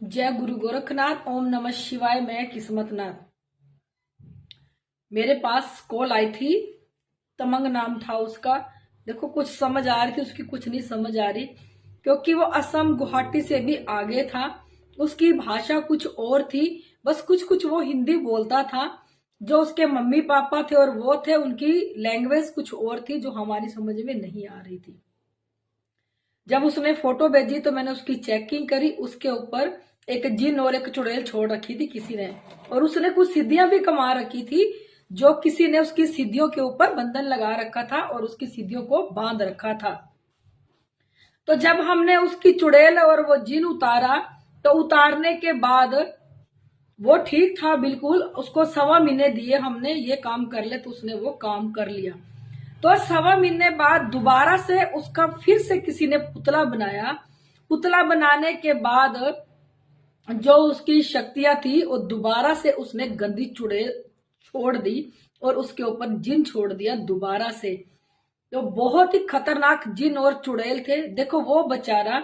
जय गुरु गोरखनाथ। ओम नमः शिवाय। मैं किस्मतनाथ। मेरे पास कॉल आई थी, तमंग नाम था उसका। देखो कुछ समझ आ रही थी, उसकी कुछ नहीं समझ आ रही, क्योंकि वो असम गुवाहाटी से भी आगे था। उसकी भाषा कुछ और थी, बस कुछ कुछ वो हिंदी बोलता था। जो उसके मम्मी पापा थे और वो थे, उनकी लैंग्वेज कुछ और थी जो हमारी समझ में नहीं आ रही थी। जब उसने फोटो भेजी तो मैंने उसकी चेकिंग करी। उसके ऊपर एक जिन और एक चुड़ैल छोड़ रखी थी किसी ने, और उसने कुछ सिद्धियां भी कमा रखी थी, जो किसी ने उसकी सिद्धियों के ऊपर बंधन लगा रखा था और उसकी सिद्धियों को बांध रखा था। तो जब हमने उसकी चुड़ैल और वो जिन उतारा, तो उतारने के बाद वो ठीक था बिल्कुल। उसको 1.25 महीने दिए हमने, ये काम कर ले, तो उसने वो काम कर लिया। तो 1.25 महीने बाद दोबारा से उसका फिर से किसी ने पुतला बनाया। पुतला बनाने के बाद जो उसकी शक्तियां थी, वो दोबारा से उसने गंदी चुड़ैल छोड़ दी और उसके ऊपर जिन छोड़ दिया दोबारा से। तो बहुत ही खतरनाक जिन और चुड़ैल थे। देखो वो बेचारा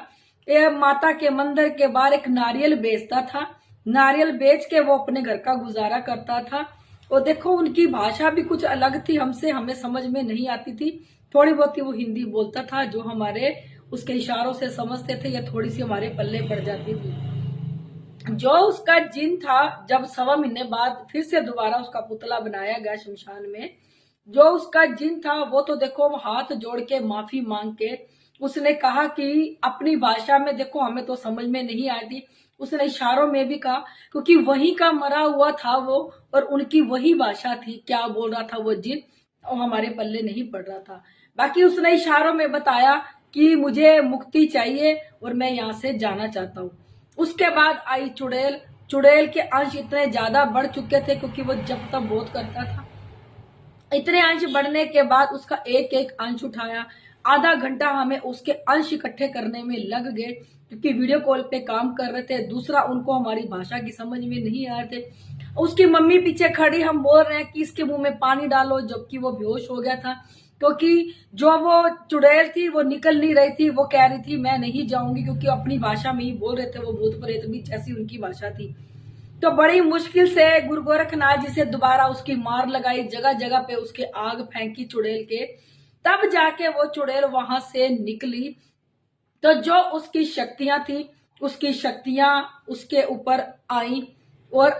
माता के मंदिर के बाहर एक नारियल बेचता था। नारियल बेच के वो अपने घर का गुजारा करता था। और देखो उनकी भाषा भी कुछ अलग थी हमसे, हमें समझ में नहीं आती थी। थोड़ी बहुत ही वो हिंदी बोलता था, जो हमारे उसके इशारों से समझते थे या थोड़ी सी हमारे पल्ले पड़ जाती थी। जो उसका जिन था, जब 1.25 महीने बाद फिर से दोबारा उसका पुतला बनाया गया शमशान में, जो उसका जिन था वो तो देखो हाथ जोड़ के माफी मांग के उसने कहा कि अपनी भाषा में, देखो हमें तो समझ में नहीं आती, उसने इशारों में भी कहा, क्योंकि वही का मरा हुआ था वो, और उनकी वही भाषा थी। क्या बोल रहा था वो जिन, और हमारे पल्ले नहीं पड़ रहा था। बाकी उसने इशारों में बताया कि मुझे मुक्ति चाहिए और मैं यहाँ से जाना चाहता हूँ। उसके बाद आई चुड़ैल। चुड़ैल के अंश इतने ज्यादा बढ़ चुके थे, क्योंकि वो जब तक बहुत करता था। इतने अंश बढ़ने के बाद उसका एक एक अंश उठाया। आधा घंटा हमें उसके अंश इकट्ठे करने में लग गए, क्योंकि वीडियो कॉल पे काम कर रहे थे। दूसरा, उनको हमारी भाषा की समझ में नहीं आ रहे थे। उसकी मम्मी पीछे खड़ी, हम बोल रहे हैं कि इसके मुंह में पानी डालो, जबकि वो बेहोश हो गया था। क्योंकि जो वो चुड़ैल थी वो निकल नहीं रही थी। वो कह रही थी मैं नहीं जाऊंगी, क्योंकि अपनी भाषा में ही बोल रहे थे। वो भूत प्रेत भी ऐसी उनकी भाषा थी। तो बड़ी मुश्किल से गुरु गोरखनाथ जी से दोबारा उसकी मार लगाई, जगह जगह पे उसके आग फेंकी चुड़ैल के, तब जाके वो चुड़ैल वहां से निकली। तो जो उसकी शक्तियां थी, उसकी शक्तियां उसके ऊपर आई, और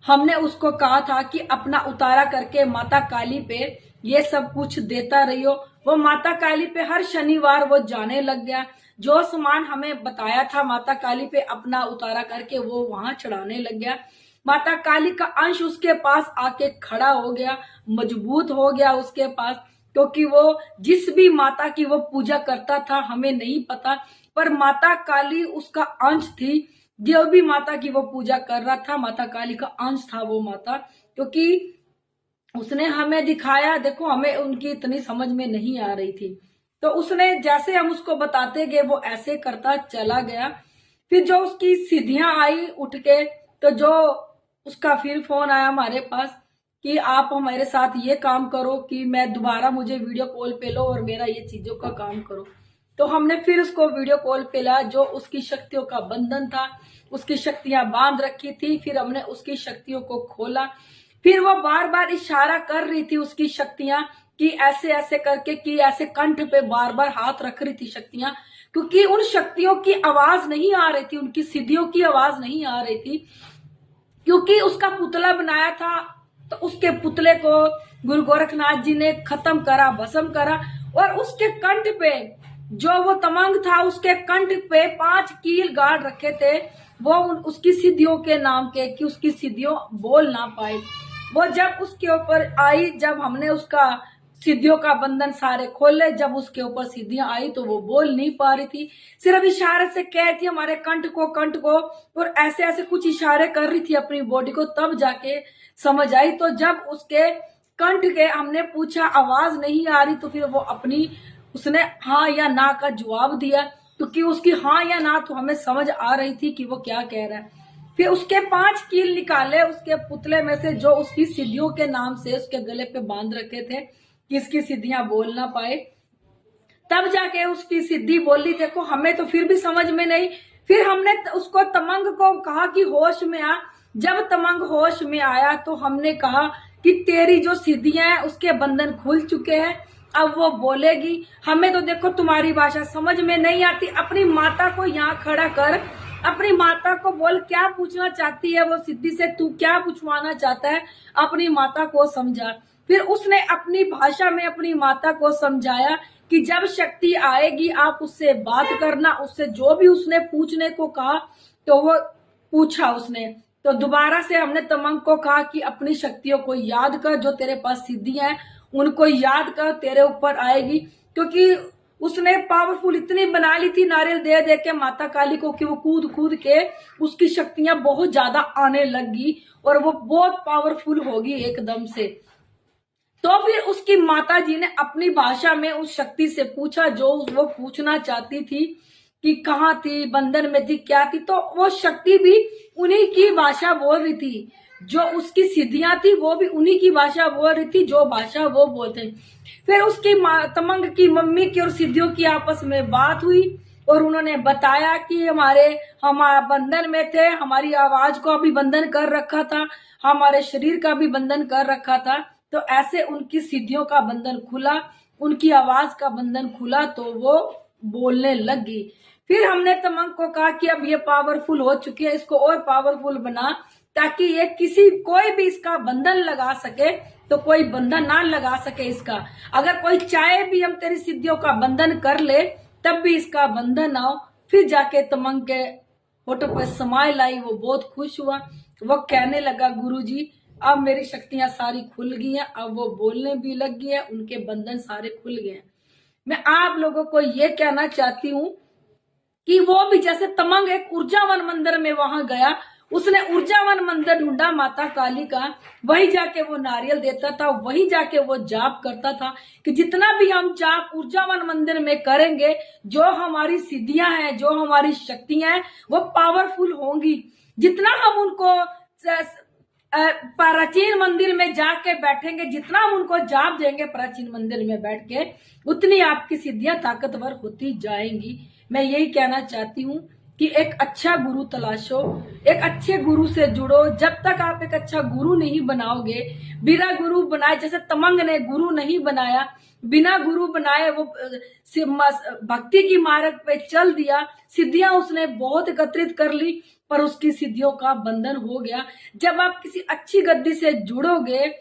हमने उसको कहा था कि अपना उतारा करके माता काली पे ये सब कुछ देता रहियो। वो माता काली पे हर शनिवार वो जाने लग गया। जो सामान हमें बताया था माता काली पे अपना उतारा करके, वो वहां चढ़ाने लग गया। माता काली का अंश उसके पास आके खड़ा हो गया, मजबूत हो गया उसके पास, क्योंकि वो जिस भी माता की वो पूजा करता था, हमें नहीं पता, पर माता काली उसका अंश थी। जो भी माता की वो पूजा कर रहा था, माता काली का अंश था वो माता, क्योंकि उसने हमें दिखाया। देखो हमें उनकी इतनी समझ में नहीं आ रही थी, तो उसने जैसे हम उसको बताते गए वो ऐसे करता चला गया। फिर जो उसकी सिद्धियां आई उठ के, तो जो उसका फिर फोन आया हमारे पास कि आप हमारे साथ ये काम करो कि मैं दोबारा, मुझे वीडियो कॉल पे लो और मेरा ये चीजों का काम करो। तो हमने फिर उसको वीडियो कॉल पे ला। जो उसकी शक्तियों का बंधन था, उसकी शक्तियां बांध रखी थी, फिर हमने उसकी शक्तियों को खोला। फिर वो बार बार इशारा कर रही थी उसकी शक्तियां, कि ऐसे ऐसे करके, कि ऐसे कंठ पे बार बार हाथ रख रही थी शक्तियां, क्योंकि उन शक्तियों की आवाज नहीं आ रही थी, उनकी सिद्धियों की आवाज नहीं आ रही थी। क्योंकि उसका पुतला बनाया था, तो उसके पुतले को गुरु गोरखनाथ जी ने खत्म करा, भस्म करा। और उसके कंठ पे, जो वो तमंग था, उसके कंठ पे 5 कील गाड़ रखे थे, वो उसकी सिद्धियों के नाम के, कि उसकी सिद्धियों बोल ना पाए। वो जब उसके ऊपर आई, जब हमने उसका सिद्धियों का बंधन सारे खोले, जब उसके ऊपर सिद्धियां आई तो वो बोल नहीं पा रही थी, सिर्फ इशारे से कह रही थी हमारे कंठ को, कंठ को, और ऐसे ऐसे कुछ इशारे कर रही थी अपनी बॉडी को, तब जाके समझ आई। तो जब उसके कंठ के हमने पूछा, आवाज नहीं आ रही, तो फिर वो अपनी, उसने हाँ या ना का जवाब दिया, क्योंकि उसकी हाँ या ना तो हमें समझ आ रही थी कि वो क्या कह रहा है। फिर उसके 5 कील निकाले उसके पुतले में से, जो उसकी सिद्धियों के नाम से उसके गले पे बांध रखे थे, कि इसकी सिद्धियां बोल ना पाए। तब जाके उसकी सिद्धि बोली। देखो हमें तो फिर भी समझ में नहीं। फिर हमने उसको तमंग को कहा कि होश में आ। जब तमंग होश में आया तो हमने कहा कि तेरी जो सिद्धियां हैं उसके बंधन खुल चुके हैं, अब वो बोलेगी। हमें तो देखो तुम्हारी भाषा समझ में नहीं आती, अपनी माता को यहाँ खड़ा कर, अपनी माता को बोल क्या पूछना चाहती है वो सिद्धि से, तू क्या पूछवाना चाहता है, अपनी माता को समझा। फिर उसने अपनी भाषा में अपनी माता को समझाया कि जब शक्ति आएगी आप उससे बात करना। उससे जो भी उसने पूछने को कहा तो वो पूछा उसने। तो दोबारा से हमने तमंग को कहा कि अपनी शक्तियों को याद कर, जो तेरे पास सिद्धियां हैं उनको याद कर, तेरे ऊपर आएगी। क्योंकि उसने पावरफुल इतनी बना ली थी नारियल दे दे के माता काली को कि वो कूद कूद के उसकी शक्तियां बहुत ज्यादा आने लगी और वो बहुत पावरफुल होगी एकदम से। तो फिर उसकी माता जी ने अपनी भाषा में उस शक्ति से पूछा जो वो पूछना चाहती थी कि कहाँ थी, बंधन में थी, क्या थी। तो वो शक्ति भी उन्हीं की भाषा बोल रही थी, जो उसकी सिद्धियां थी वो भी उन्हीं की भाषा बोल रही थी जो भाषा वो बोलते। फिर उसकी तमंग की मम्मी की और सिद्धियों की आपस में बात हुई और उन्होंने बताया कि हमारा बंधन में थे, हमारी आवाज को भी बंधन कर रखा था, हमारे शरीर का भी बंधन कर रखा था। तो ऐसे उनकी सिद्धियों का बंधन खुला, उनकी आवाज का बंधन खुला तो वो बोलने लगी। फिर हमने तमंग को कहा कि अब ये पावरफुल हो चुकी है, इसको और पावरफुल बना ताकि ये कोई भी इसका बंधन लगा सके तो कोई बंधन ना लगा सके इसका। अगर कोई चाहे भी हम तेरी सिद्धियों का बंधन कर ले तब भी इसका बंधन ना हो। फिर जाके तमंग के होठों पर स्माइल आई, वो बहुत खुश हुआ। वो कहने लगा गुरुजी अब मेरी शक्तियां सारी खुल गई हैं, अब वो बोलने भी लग गई है, उनके बंधन सारे खुल गए हैं। मैं आप लोगों को ये कहना चाहती हूँ कि वो भी जैसे तमंग एक ऊर्जावन मंदिर में वहां गया, उसने ऊर्जावन मंदिर ढूंढा माता काली का, वही जाके वो नारियल देता था, वही जाके वो जाप करता था कि जितना भी हम जाप ऊर्जावन मंदिर में करेंगे जो हमारी सिद्धियां हैं, जो हमारी शक्तियां हैं वो पावरफुल होंगी। जितना हम उनको प्राचीन मंदिर में जाके बैठेंगे, जितना हम उनको जाप देंगे प्राचीन मंदिर में बैठ के, उतनी आपकी सिद्धियां ताकतवर होती जाएंगी। मैं यही कहना चाहती हूँ कि एक अच्छा गुरु तलाशो, एक अच्छे गुरु से जुड़ो। जब तक आप एक अच्छा गुरु नहीं बनाओगे, बिना गुरु बनाए, जैसे तमंग ने गुरु नहीं बनाया, बिना गुरु बनाए वो भक्ति की मार्ग पे चल दिया, सिद्धियां उसने बहुत एकत्रित कर ली पर उसकी सिद्धियों का बंधन हो गया। जब आप किसी अच्छी गद्दी से जुड़ोगे,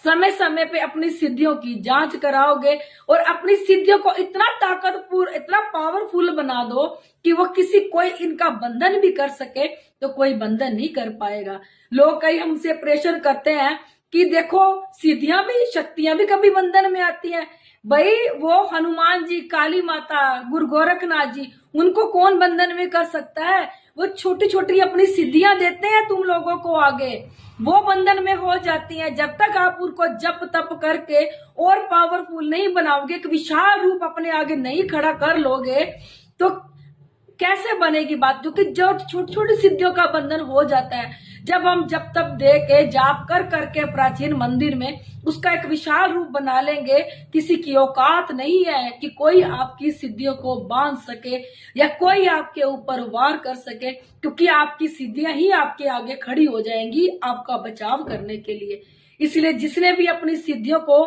समय समय पे अपनी सिद्धियों की जांच कराओगे और अपनी सिद्धियों को इतना ताकतवर, इतना पावरफुल बना दो कि वो कोई इनका बंधन भी कर सके तो कोई बंधन नहीं कर पाएगा। लोग कई हमसे प्रेशर करते हैं कि देखो सिद्धियां भी, शक्तियां भी कभी बंधन में आती हैं। भाई वो हनुमान जी, काली माता, गुरु गोरखनाथ जी, उनको कौन बंधन में कर सकता है? वो छोटी छोटी अपनी सिद्धियां देते हैं तुम लोगों को आगे, वो बंधन में हो जाती हैं। जब तक आप उनको जप तप करके और पावरफुल नहीं बनाओगे, एक विशाल रूप अपने आगे नहीं खड़ा कर लोगे तो कैसे बनेगी बात? क्योंकि जो छोटी छोटी सिद्धियों का बंधन हो जाता है, जब हम जप तप दे के जाप कर करके प्राचीन मंदिर में उसका एक विशाल रूप बना लेंगे, किसी की औकात नहीं है कि कोई आपकी सिद्धियों को बांध सके या कोई आपके ऊपर वार कर सके, क्योंकि आपकी सिद्धियां ही आपके आगे खड़ी हो जाएंगी आपका बचाव करने के लिए। इसलिए जिसने भी अपनी सिद्धियों को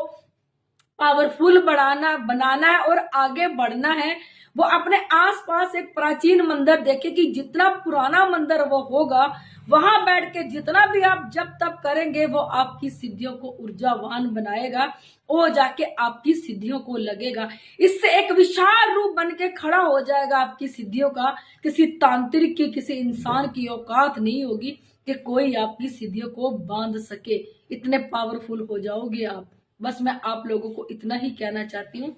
पावरफुल बनाना है और आगे बढ़ना है, वो अपने आसपास एक प्राचीन मंदिर देखे कि जितना पुराना मंदिर वो होगा, वहां बैठ के जितना भी आप जब तब करेंगे वो आपकी सिद्धियों को ऊर्जावान बनाएगा, वो जाके आपकी सिद्धियों को लगेगा। इससे एक विशाल रूप बन के खड़ा हो जाएगा आपकी सिद्धियों का। किसी तांत्रिक की, किसी इंसान की औकात नहीं होगी कि कोई आपकी सिद्धियों को बांध सके। इतने पावरफुल हो जाओगे आप। बस मैं आप लोगों को इतना ही कहना चाहती हूँ।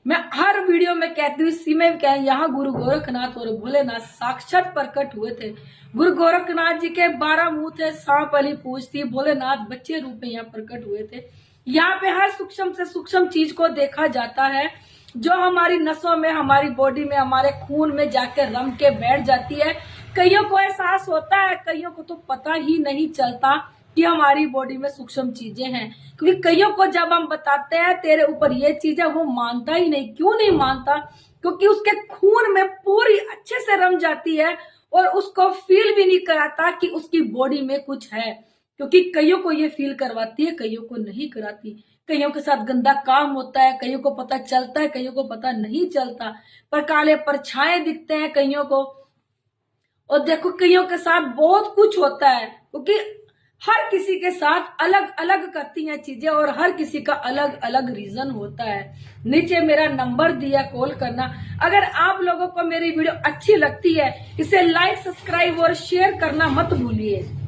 मैं हर वीडियो में कहती हूँ, इसी में कह, यहाँ गुरु गोरखनाथ और भोलेनाथ साक्षात प्रकट हुए थे। गुरु गोरखनाथ जी के 12 मुंह थे, सांप वाली पूंछ थी, भोलेनाथ बच्चे रूप में यहाँ प्रकट हुए थे। यहाँ पे हर सूक्ष्म से सूक्ष्म चीज को देखा जाता है जो हमारी नसों में, हमारी बॉडी में, हमारे खून में जाके रम के बैठ जाती है। कईयों को एहसास होता है, कईयों को तो पता ही नहीं चलता कि हमारी बॉडी में सूक्ष्म चीजें हैं। क्योंकि कईयों को जब हम बताते हैं तेरे ऊपर ये चीज है, वो मानता ही नहीं। क्यों नहीं मानता? क्योंकि उसके खून में पूरी अच्छे से रम जाती है और उसको फील भी नहीं कराता कि उसकी बॉडी में कुछ है। क्योंकि कईयों को ये फील करवाती है, कईयों को नहीं कराती। कईयों के साथ गंदा काम होता है, कईयों को पता चलता है, कईयों को पता नहीं चलता, पर काले परछाए दिखते हैं कईयों को। और देखो कईयों के साथ बहुत कुछ होता है, क्योंकि हर किसी के साथ अलग अलग करती हैं चीजें और हर किसी का अलग अलग रीजन होता है। नीचे मेरा नंबर दिया, कॉल करना। अगर आप लोगों को मेरी वीडियो अच्छी लगती है, इसे लाइक, सब्सक्राइब और शेयर करना मत भूलिए।